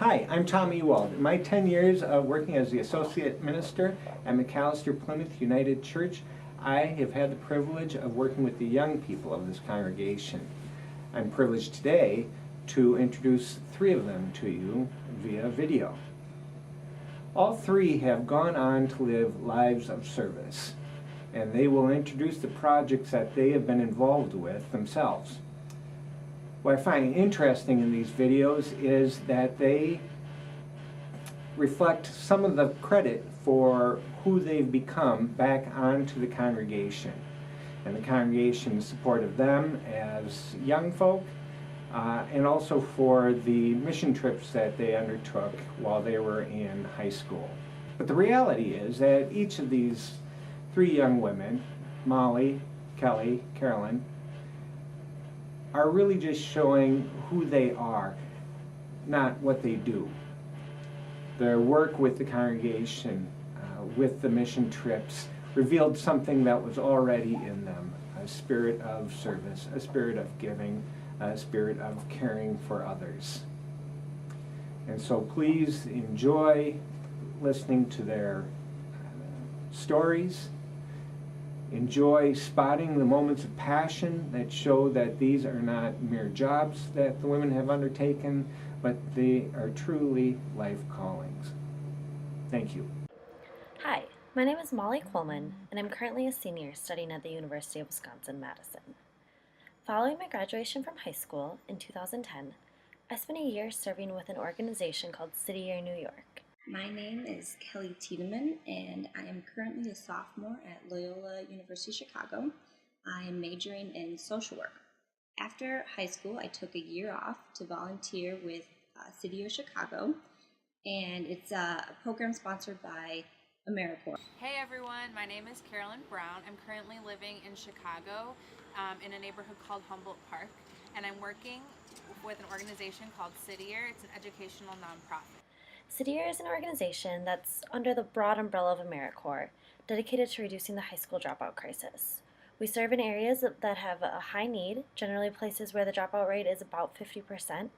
Hi, I'm Tom Ewald. In my 10 years of working as the Associate Minister at McAllister Plymouth United Church, I have had the privilege of working with the young people of this congregation. I'm privileged today to introduce three of them to you via video. All three have gone on to live lives of service, and they will introduce the projects that they have been involved with themselves. What I find interesting in these videos is that they reflect some of the credit for who they've become back onto the congregation, and the congregation's support of them as young folk, and also for the mission trips that they undertook while they were in high school. But the reality is that each of these three young women, Molly, Kelly, Carolyn, are really just showing who they are, not what they do. Their work with the congregation, with the mission trips, revealed something that was already in them, a spirit of service, a spirit of giving, a spirit of caring for others. And so please enjoy listening to their stories. Enjoy spotting the moments of passion that show that these are not mere jobs that the women have undertaken, but they are truly life callings. Thank you. Hi, my name is Molly Coleman, and I'm currently a senior studying at the University of Wisconsin-Madison. Following my graduation from high school in 2010, I spent a year serving with an organization called City Year New York. My name is Kelly Tiedemann, and I am currently a sophomore at Loyola University Chicago. I am majoring in social work. After high school, I took a year off to volunteer with City Year Chicago, and it's a program sponsored by AmeriCorps. Hey everyone, my name is Carolyn Brown. I'm currently living in Chicago in a neighborhood called Humboldt Park, and I'm working with an organization called City Year. It's an educational nonprofit. City Year is an organization that's under the broad umbrella of AmeriCorps, dedicated to reducing the high school dropout crisis. We serve in areas that have a high need, generally places where the dropout rate is about 50%.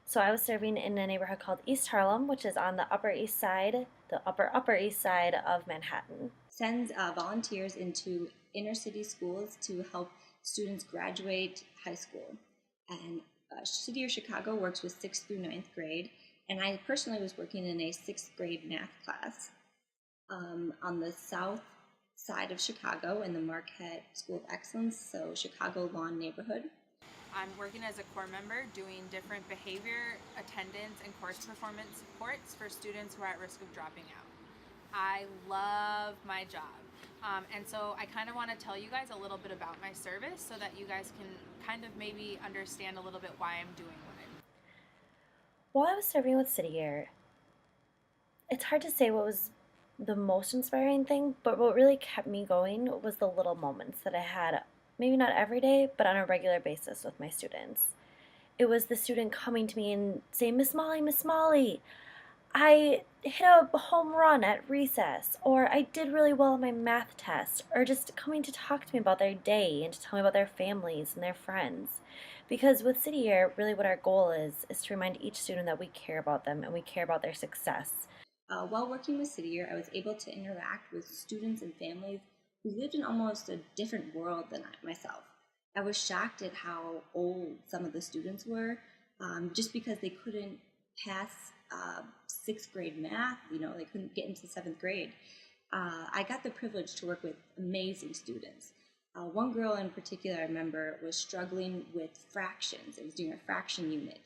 So I was serving in a neighborhood called East Harlem, which is on the Upper East Side, the Upper East Side of Manhattan. Sends volunteers into inner city schools to help students graduate high school. And City Year Chicago works with 6th through 9th grade, and I personally was working in a 6th grade math class on the south side of Chicago in the Marquette School of Excellence, so Chicago Lawn neighborhood. I'm working as a core member doing different behavior, attendance, and course performance supports for students who are at risk of dropping out. I love my job. And so I kind of want to tell you guys a little bit about my service so that you guys can kind of maybe understand a little bit why I'm doing what I do. While I was serving with City Year, it's hard to say what was the most inspiring thing, but what really kept me going was the little moments that I had, maybe not every day, but on a regular basis with my students. It was the student coming to me and saying, Miss Molly, I hit a home run at recess, or I did really well on my math test, or just coming to talk to me about their day and to tell me about their families and their friends. Because with City Year, really what our goal is to remind each student that we care about them and we care about their success. While working with City Year, I was able to interact with students and families who lived in almost a different world than myself. I was shocked at how old some of the students were, just because they couldn't pass 6th grade math, they couldn't get into 7th grade. I got the privilege to work with amazing students. One girl in particular I remember was struggling with fractions. It was doing a fraction unit,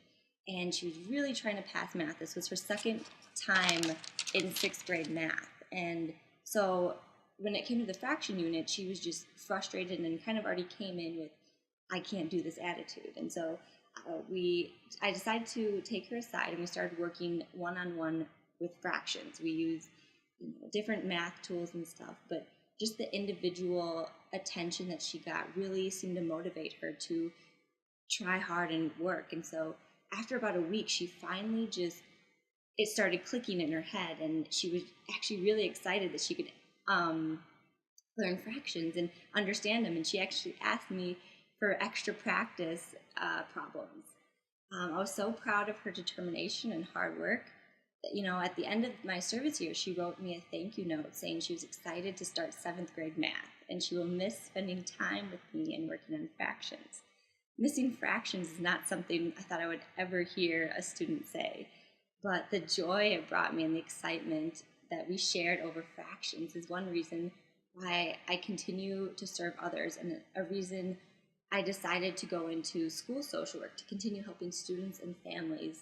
and she was really trying to pass math. This was her second time in 6th grade math, and so when it came to the fraction unit, she was just frustrated and kind of already came in with, I can't do this attitude. And so I decided to take her aside, and we started working one-on-one with fractions. We used different math tools and stuff, but just the individual attention that she got really seemed to motivate her to try hard and work. And so after about a week, she finally it started clicking in her head, and she was actually really excited that she could learn fractions and understand them. And she actually asked me for extra practice problems. I was so proud of her determination and hard work that, at the end of my service year, she wrote me a thank you note saying she was excited to start seventh grade math and she will miss spending time with me and working on fractions. Missing fractions is not something I thought I would ever hear a student say, but the joy it brought me and the excitement that we shared over fractions is one reason why I continue to serve others and a reason I decided to go into school social work to continue helping students and families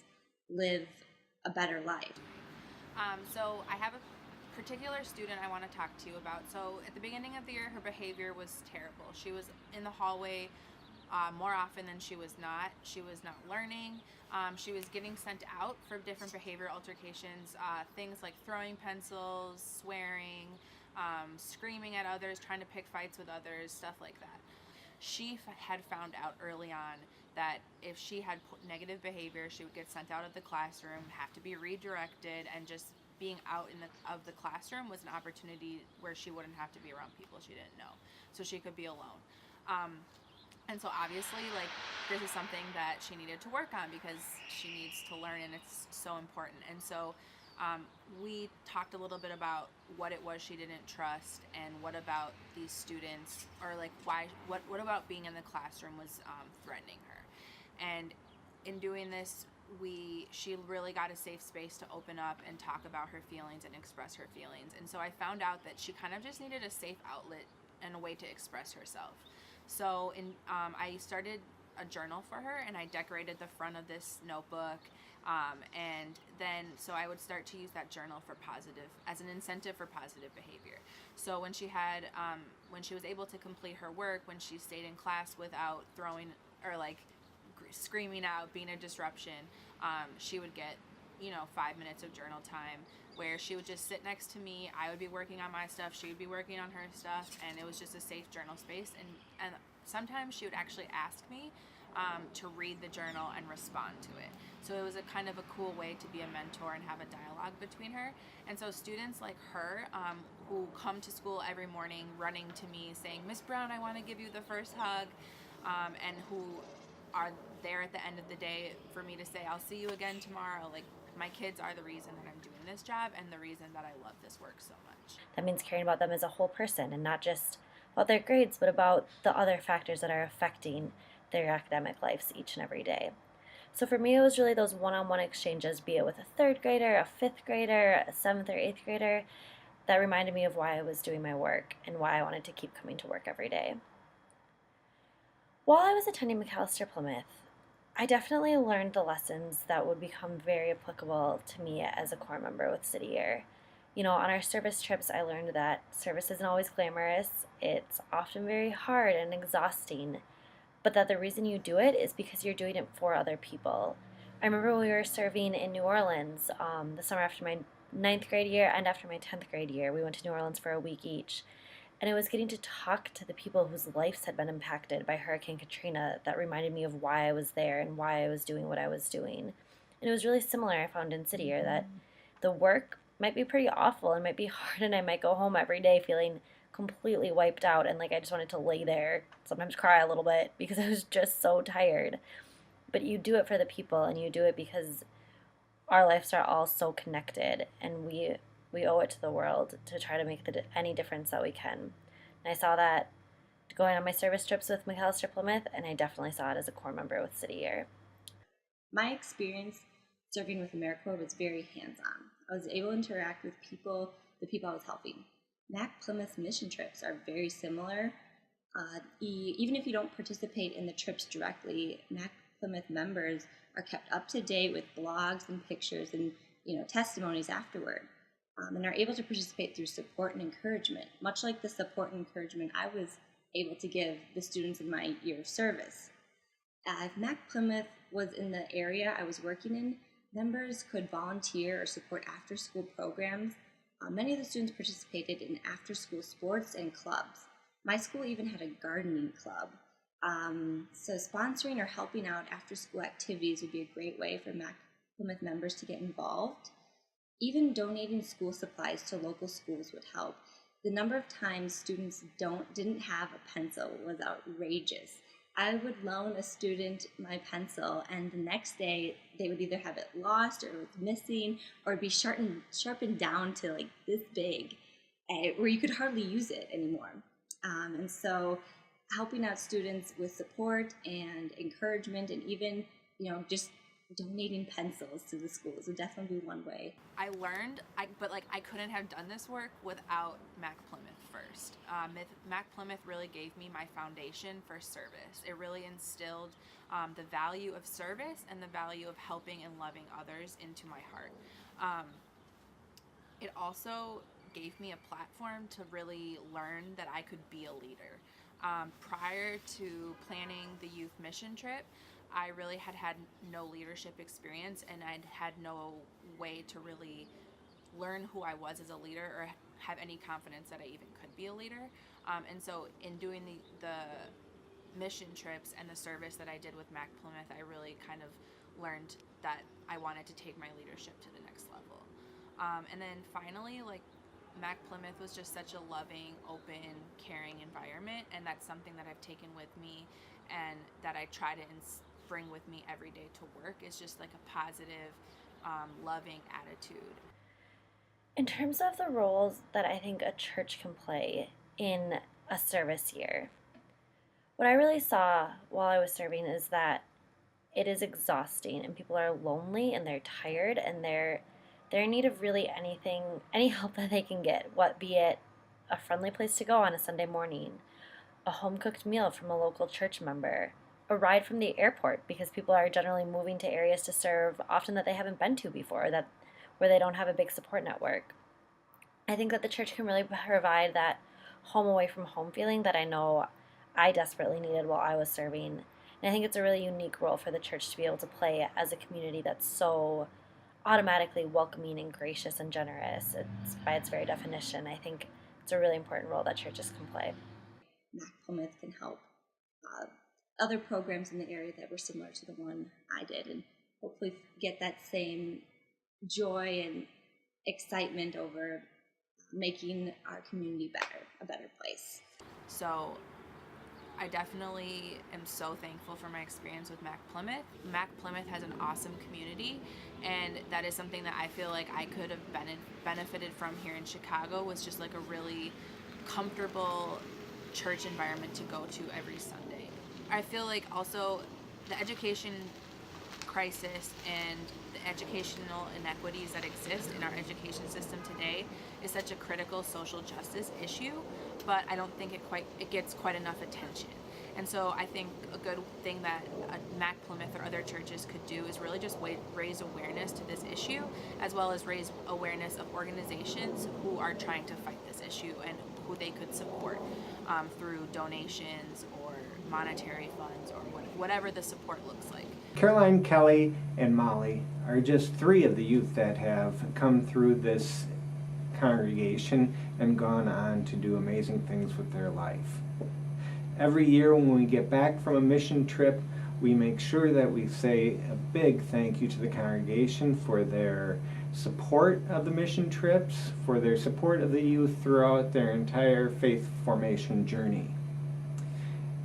live a better life. So I have a particular student I want to talk to you about. So at the beginning of the year, her behavior was terrible. She was in the hallway more often than she was not. She was not learning. She was getting sent out for different behavior altercations, things like throwing pencils, swearing, screaming at others, trying to pick fights with others, stuff like that. She had found out early on that if she had negative behavior, she would get sent out of the classroom, have to be redirected, and just being out of the classroom was an opportunity where she wouldn't have to be around people she didn't know, so she could be alone. And so obviously, like, this is something that she needed to work on because she needs to learn and it's so important. And so we talked a little bit about what it was she didn't trust and what about these students, or like what about being in the classroom was threatening her. And in doing this, she really got a safe space to open up and talk about her feelings and express her feelings. And so I found out that she kind of just needed a safe outlet and a way to express herself. So I started a journal for her and I decorated the front of this notebook. And then, so I would start to use that journal as an incentive for positive behavior. So when when she was able to complete her work, when she stayed in class without throwing or like screaming out, being a disruption, she would get 5 minutes of journal time where she would just sit next to me. I would be working on my stuff, she would be working on her stuff, and it was just a safe journal space. And sometimes she would actually ask me to read the journal and respond to it. So it was a kind of a cool way to be a mentor and have a dialogue between her. And so students like her who come to school every morning running to me saying, "Miss Brown, I want to give you the first hug," and who are there at the end of the day for me to say, "I'll see you again tomorrow." Like, my kids are the reason that I'm doing this job and the reason that I love this work so much. That means caring about them as a whole person and not just about their grades, but about the other factors that are affecting their academic lives each and every day. So for me, it was really those one-on-one exchanges, be it with a third grader, a fifth grader, a seventh or eighth grader, that reminded me of why I was doing my work and why I wanted to keep coming to work every day. While I was attending Macalester Plymouth, I definitely learned the lessons that would become very applicable to me as a corps member with City Year. On our service trips, I learned that service isn't always glamorous, it's often very hard and exhausting, but that the reason you do it is because you're doing it for other people. I remember when we were serving in New Orleans the summer after my 9th grade year and after my 10th grade year. We went to New Orleans for a week each. And it was getting to talk to the people whose lives had been impacted by Hurricane Katrina that reminded me of why I was there and why I was doing what I was doing. And it was really similar, I found, in City Year, that the work might be pretty awful and might be hard, and I might go home every day feeling completely wiped out and like I just wanted to lay there, sometimes cry a little bit because I was just so tired. But you do it for the people, and you do it because our lives are all so connected, and we owe it to the world to try to make any difference that we can. And I saw that going on my service trips with Macalester Plymouth, and I definitely saw it as a corps member with City Year. My experience serving with AmeriCorps was very hands-on. I was able to interact with the people I was helping. Mac Plymouth mission trips are very similar. Even if you don't participate in the trips directly, Mac Plymouth members are kept up to date with blogs and pictures and testimonies afterward, and are able to participate through support and encouragement, much like the support and encouragement I was able to give the students in my year of service. If Mac Plymouth was in the area I was working in, members could volunteer or support after-school programs. Many of the students participated in after-school sports and clubs. My school even had a gardening club. So sponsoring or helping out after-school activities would be a great way for Mac Plymouth members to get involved. Even donating school supplies to local schools would help. The number of times students didn't have a pencil was outrageous. I would loan a student my pencil, and the next day they would either have it lost or it was missing, or it'd be sharpened down to like this big, where you could hardly use it anymore. And so helping out students with support and encouragement, and even, just donating pencils to the schools would definitely be one way. I learned, but I couldn't have done this work without Mac Plymouth first. Mac Plymouth really gave me my foundation for service. It really instilled the value of service and the value of helping and loving others into my heart. It also gave me a platform to really learn that I could be a leader. Prior to planning the youth mission trip, I really had no leadership experience, and I'd had no way to really learn who I was as a leader or have any confidence that I even could be a leader. And so in doing the mission trips and the service that I did with Mac Plymouth, I really kind of learned that I wanted to take my leadership to the next level. And then finally, Mac Plymouth was just such a loving, open, caring environment, and that's something that I've taken with me and that I try to bring with me every day to work, is just a positive, loving attitude. In terms of the roles that I think a church can play in a service year, what I really saw while I was serving is that it is exhausting, and people are lonely and they're tired, and they're in need of really any help that they can get, be it a friendly place to go on a Sunday morning, a home-cooked meal from a local church member, a ride from the airport, because people are generally moving to areas to serve often that they haven't been to before, where they don't have a big support network. I think that the church can really provide that home away from home feeling that I know I desperately needed while I was serving. And I think it's a really unique role for the church to be able to play as a community that's so automatically welcoming and gracious and generous. It's by its very definition. I think it's a really important role that churches can play. Mac Plymouth can help other programs in the area that were similar to the one I did, and hopefully get that same joy and excitement over making our community a better place. So I definitely am so thankful for my experience with Mac Plymouth. Mac Plymouth has an awesome community, and that is something that I feel like I could have benefited from here in Chicago, was just a really comfortable church environment to go to every Sunday. I feel like also the education crisis and the educational inequities that exist in our education system today is such a critical social justice issue, but I don't think it gets quite enough attention. And so I think a good thing that Mac Plymouth or other churches could do is really just raise awareness to this issue, as well as raise awareness of organizations who are trying to fight this issue and who they could support through donations or monetary funds or whatever the support looks like. Caroline, Kelly, and Molly are just 3 of the youth that have come through this congregation and gone on to do amazing things with their life. Every year when we get back from a mission trip, we make sure that we say a big thank you to the congregation for their support of the mission trips, for their support of the youth throughout their entire faith formation journey.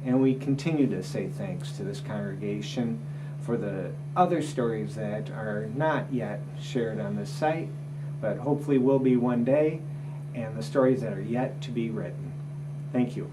And we continue to say thanks to this congregation for the other stories that are not yet shared on this site, but hopefully will be one day, and the stories that are yet to be written. Thank you.